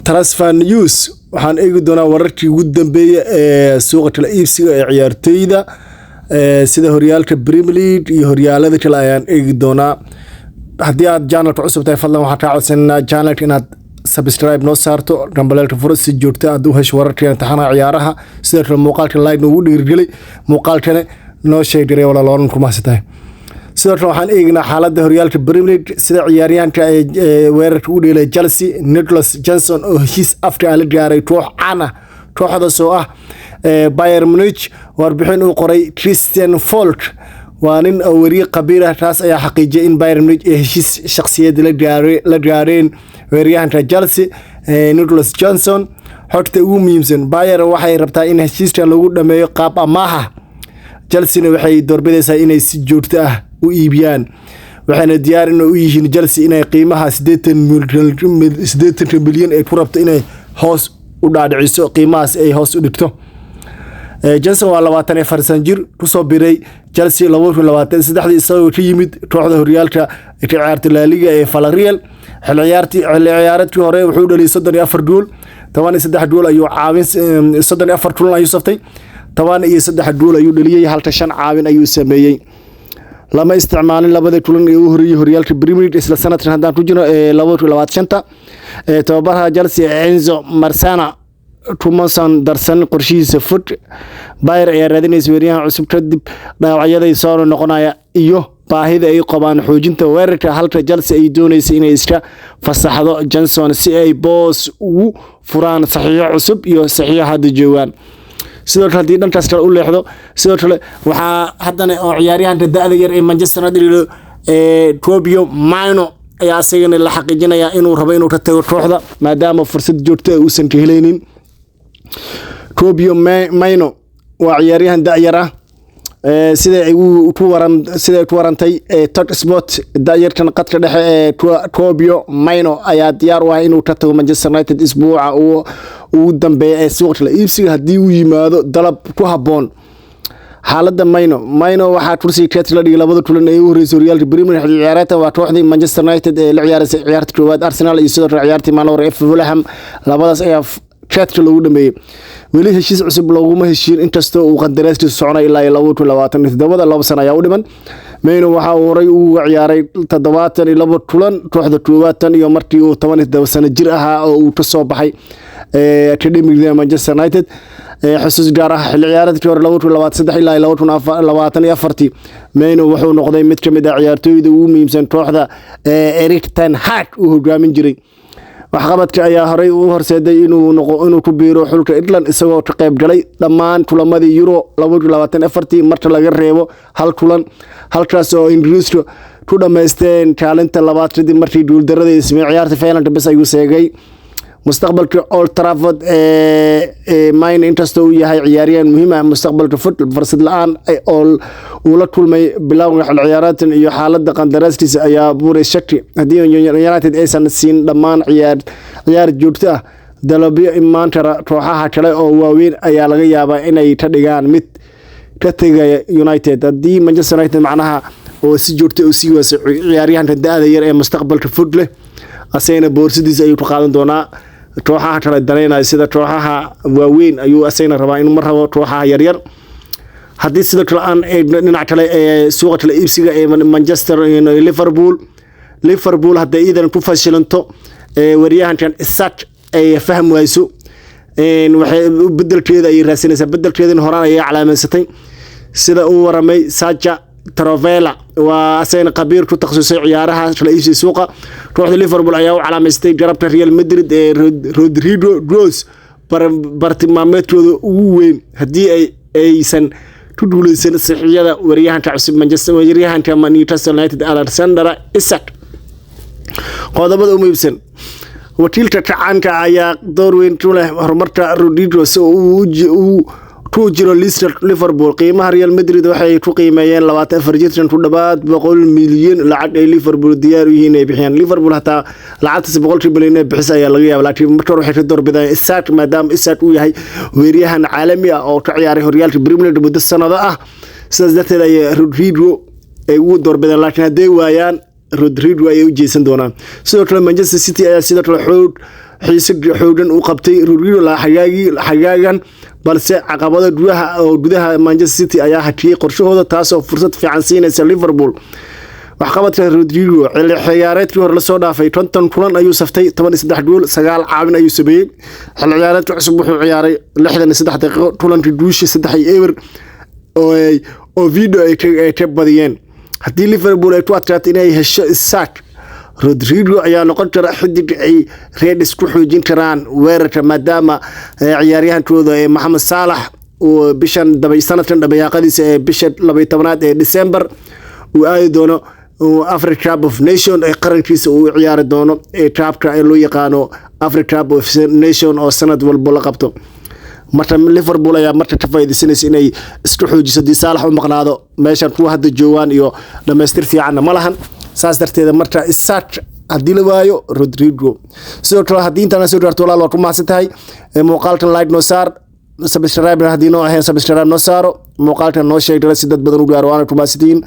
transfer news waxaan eegi doonaa wararkii ugu dambeeyay ee suuqa kala iibsiga ee ciyaartooyda sida horyaalka Premier League iyo horyaalada kale ayaan eegi doonaa. haddii aad channelka cusub tahay fadlan waxaan kaa codsanaa channelka inaad subscribe noo saarto gambalelka furo si joogto ah aad u hesho wararka imtixaanaha ciyaaraha sidoo kale muuqaalka like noogu dhiirigeli muuqaalkana noo sheegay walaaloodan kuma hasatahay. sidoo kale waxaan eegnaa xaaladda horyaalka Premier League sida ciyaaryahanka weerarka u dheelay Chelsea Nicholas Johnson oo heshiis afka la gaaray kooxda soo ah Bayern Munich warbixin uu qoray Christian Falk waa nin wariye qabiir ah taas ayaa xaqiijiyay in Bayern Munich heshiis shakhsiyeed la gaareen weeraryahanka Chelsea Nicholas Johnson. xogta ugu muhiimsan Bayern waxay rabtaa in heshiiska lagu dhameeyo qaab amaaha Chelsea waxay doorbidaysaa inay si joogto ah u iibiyaan waxayna diyaar u yihiin Chelsea inay qiimaha 80 milyan ee ku rabto inay hoos u dhaadhiciso qiimahaas ay hoos u dhigto. Johnson waa 24 sano jir ku soo biray Chelsea 2023 isagoo ka yimid kooxda horyaalka ciyaarta La Liga ee Villarreal. xilli ciyaareedkii hore wuxuu dhaliyay 34 gool 13 gool ayuu caawin 34 kulan ayuu saftay 13 gool ayuu dhaliyay halka 5 caawin ayuu sameeyay. lama isticmaalin labada kulan ee u horeeyay horyaalka Premier League isla sanadkan hadaan ku jiro 2025 tababaraha Chelsea Enzo Marsana Tumasan darsan qorshihiisa fud Bayern ayaa raadinaysa weeraryahan cusub kadib dhaawacyada soo noqonaya iyo baahida ay qabaan xoojinta weerarka halka Chelsea ay doonayso inay iska fasaxdo Johnson si ay boos ugu furaan saxiix cusub iyo saxiix hadda joogan. sidoo kale dhankaas kale u leexdo sidoo kale waxa haddana oo ciyaaryahanka da'da yar ee Manchester United Kobbie Maino ayaa asagana la xaqiijinaya inuu rabo inuu ka tago kooxda maadaama fursad joogto ah uusan ka helaynin. Kobbie Maino waa ciyaaryahan da'yar ah sida ku warantay Talk Sport da'yarkan qadka dhexe ee Kobbie Maino ayaa diyaar u ah inuu ka tago Manchester United isbuuca ugu dambeeya ee suuqa la iibsiga haddii uu yimaado dalab ku haboon. xaaladda Maino waxaa kursi keet la dhigay labada kulan ee u horeysay horyaalka Premier League ciyaarta waa kooxdii Manchester United ee la ciyaarisay ciyaarta koowaad Arsenal iyo sidoo kale ciyaartii Manor ee Fulham labadaas ayaa keetka lagu dhameeyay. weli heshiis cusub laguma heshiin inkastoo uu qandaraaskiisu soconay ilaa 2027 laba sano ayaa u dhiman. Maino waxa uu horay ugu ciyaaray 72 kulan kooxda koowaad iyo markii uu 17 sano jir ahaa oo uu ka soo baxay academiga Manchester United. xusuus gaar ah xilli ciyaareedkii hore 2023 ilaa 2024 Maino wuxuu noqday mid ka mid ah ciyaartooyda ugu muhiimsan kooxda Erik ten Hag uu hogaamin jiray. waxqabadka ayaa horay u horseeday inuu ku biiro xulka England isagoo ka qayb galay dhammaan kulamadii Euro 2024 marka laga reebo hal kulan halkaas oo Ingiriiska ku dhameysteen kaalinta labaad kadib markii guuldarrada ismay ciyaarta Finland bas ayuu seegay. mustaqbalka Old Trafford Maino inkastoo uu yahay ciyaaryahan muhiim ah mustaqbalka fursad la'aan oo la kulmay bilowga xil ciyaareedkan iyo xaaladda qandaraaskiisa ayaa buuray shaki haddii United aysan siin dhammaan ciyaar joogto ah dalabyo imaan kara kooxaha kale oo waaweyn ayaa laga yaabaa inay ka dhigaan mid ka tagaya United. haddii Manchester United macnaha oo si joogto u sii waasay ciyaaryahanka da'da yar ee mustaqbalka fog leh asayna boorsidiisa ayuu ku qaadan doonaa kooxaha kale dareynaya sida kooxaha waaweyn ayuu asayna rabaa inuu mar rabo kooxaha yaryar. haddii sidoo kale aan dhinac kale ee suuqa kala iibsiga ee Manchester iyo Liverpool hadday iidan ku fashilanto weeraryahankan Isak ay faham wayso waxay bedelkeeda ay raasinaysaa bedelkeedina horaan ay calaamaysatay sida uu waramay Sacha Travella waa asayna qabiir ku takhasusay ciyaaraha kala iibsiga suuqa. kooxda Liverpool ayaa u calaamaystay garabka Real Madrid ee Rodrigo Gross bartilmaameedkooda ugu weyn haddii aysan ku duuleysan saxiixyada weeraryahanka cusub Manchester weeraryahanka Manchester United Alexander Isak. qodobada ugu muhiimsan wakiilka kacaanka ayaa door weyn ku leh horumarka Rodrigo oo ku jiro Liverpool. qiimaha Real Madrid waxay ku qiimeeyeen 24 jirkan ku dhawaad 100 milyan lacag ay Liverpool diyaar u yihiin inay bixiyaan. Liverpool hataa lacagtaas 100 milyan ee bixis ayaa laga yaabaa laakiin marka waxay ka doorbidaan Isak maadaama Isak uu yahay weeraryahan caalami ah oo ka ciyaaray horyaalka Premier League muddo sanado ah sidaas darteed ay Rodrigo ay ugu doorbidaan laakiin haday waayaan Rodrigo ay u jeesan doonaan. sidoo kale Manchester City ayaa sidoo kale xiise xoogan u qabtay Rodrigo la xagaagan balse caqabada gudaha Manchester City ayaa hakiyay qorshahooda taasoo fursad fiican siinaysa Liverpool waxqabadka Rodrigo xilli ciyaareedkii hore la soo dhaafay 50 kulan ayuu saftay 13 gool 9 caawin ayuu sameeyay xilli ciyaareedka cusub wuxuu ciyaaray 63 daqiiqo kulankii guushi 3-eber oo video ay ka badiyeen haddii Liverpool ay ku adkaato inay hesho Isak Rodrigo ayaa noqon kara xidig ay Reds ku xoojin karaan weerarka maadaama ciyaaryahankooda Mohamed Salah oo bishan sanadkan dhabayaqadiisa bisha 12aad ee December uu aadi doono Africa Cup of Nations ee qarankiisa uu ciyaari doono Cagta ee loo yaqaano Africa Cup of Nations oo sanad walba la qabto marka Liverpool ayaa marka ka faa'iideysanaysa inay isku xoojiso Salah u maqnaado meeshan kuwa hadda joogan iyo dhameystir fiican ma lahan saas darteed marka Isak hadii la waayo Rodrigo sidoo kale hadii inta soo gaarto walaal waa ku maasatahay muuqaalkan like noo saar subscribe hadii noo ahayn subscribe noo saaro muuqaalkan noo sheeg si dad badan u gaaro waana ku maasatihiin